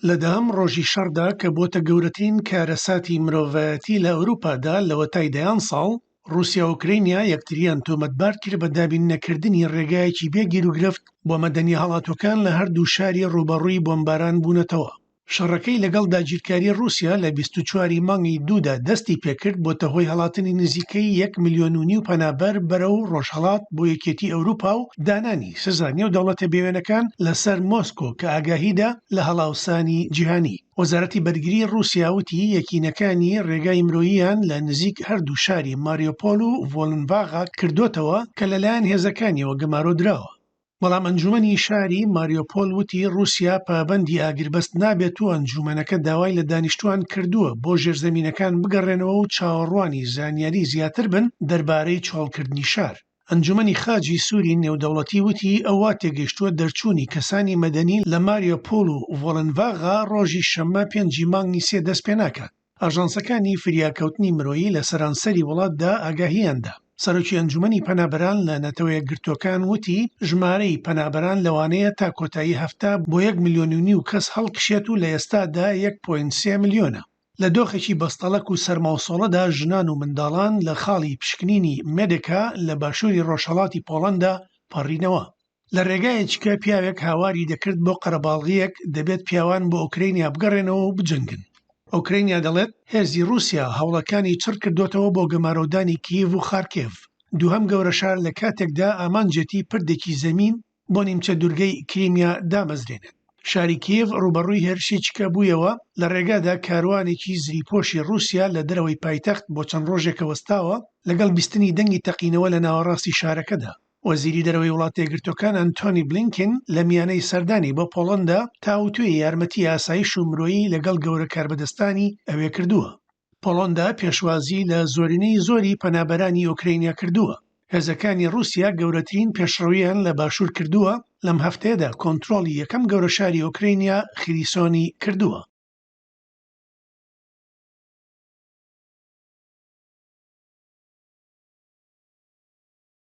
لە دەهەم ڕۆژی شەڕدا کە بۆتە گەورەترین کارەساتی مرۆڤایەتی لە ئەوروپادا لە وەتای دەیان ساڵ، رووسیا و ئوکرینیا یەکتریان تۆمەتبار کرد بە دابینەکردنی ڕێگایەکی بێگیر و گرفت بۆ مەدەنی هەڵاتوەکان لە هەردوو شاری ڕوبەڕووی بۆمباران بوونەتەوە. شەڕەکەی لەگەڵ داگیرکاری رووسیا لە 24 مانگی دوودا دەستی پێکرد بۆتە هۆی هەڵاتنی نزیکەی 1.5 ملیۆن پەنابەر بەرەو ڕۆژهەڵات بۆ یەکێتی ئەوروپا و دانانی سزا نێودەوڵەتە بێوێنەکان لەسەر مۆسکۆ کە ئاگاهیدا لە هەڵاوسانی جیهانی. وەزارەتی بەرگری رووسیا وتی یەکینەکانی ڕێگای مرۆییان لە نزیک هەردوو شاری ماریۆپۆل و ڤۆلنڤاغا کردوتەوە کە لەلایەن هێزەکانیەوە گەمارۆدراوە. بەڵام ئەنجومەنی شاری ماریۆپۆل وتی رووسیا پابەندی ئاگربەست نابێت و ئەنجومەنەکە داوای لە دانیشتوان کردووە بۆ ژێرزەمینەکان بگەڕێنەوە و چاوەڕوانی زانیاری زیاتر بن دەربارەی چۆڵکردنی شار. ئەنجومەنی خاجی سووری نێودەوڵەتی وتی ئەوە تێگەیشتووە دەرچوونی کەسانی مەدەنی لە ماریۆپۆل و ڤۆلنڤاغا ڕۆژی شەممە 5 مانگی سێ دەست پێ ناکات. ئاژانسەکانی فریاکەوتنی مرۆیی لە سەرانسەری وڵاتدا ئاگاهیاندا. سەرۆکی ئەنجومەنی پەنابەران لە نەتەوە یەکگرتووەکان وتی ژمارەی پەنابەران لەوانەیە تا کۆتایی هەفتە بۆ 1.5 ملیۆن کەس هەڵکشێت و لە ئێستادا 1.3 ملیۆنە. لە دۆخێکی بەستەڵەک و سەرماوسۆڵەدا ژنان و منداڵان لە خاڵی پشکنینی مێدیکا لە باشووری ڕۆژهەڵاتی پۆڵەندا پەڕینەوە. لە ڕێگایەکە پیاوێک هاواری دەکرد بۆ قەرەباڵغیەک دەبێت پیاوان بۆ ئوکرینیا بگەڕێنەوە و بجنگن. ئوکرینیا دەڵێت هێرزی رووسیا هەوڵەکانی چڕ کردوتەوە بۆ گەمارۆدانی کیڤ و خارکێڤ. دووهەم گەورە شار لە کاتێکدا ئامانجێتی پردێکی زەمین بۆ نیمچە دوورگەی کریمیا دامەزرێنێت. شاری کیڤ ڕوبەڕووی هێرشێکە بوویەوە لە ڕێگادا کاروانێکی زریپۆشی رووسیا لە دەرەوەی پایتەخت بۆ چەند ڕۆژێکە وەستاوە لەگەڵ بیستنی دەنگی تەقینەوە لە ناوەڕاستی شارەکەدا. وەزیری دەرەوەی وڵاتە یەکگرتووەکان ئەنتۆنی بلینکن لە میانەی سەردانی بۆ پۆڵەندا تاوتوێی یارمەتی ئاسایش و مرۆیی لەگەڵ گەورە کاربەدەستانی ئەوێ کردووە. پۆڵەندا پێشوازی لە زۆرینەی زۆری پەنابەرانی ئوکرینیا کردووە. هێزەکانی رووسیا گەورەترین پێشڕەویان لە باشوور کردووە، لەم هەفتەیەدا کۆنتڕۆڵی یەکەم گەورە شاری ئوکرینیا خریسۆنی کردووە.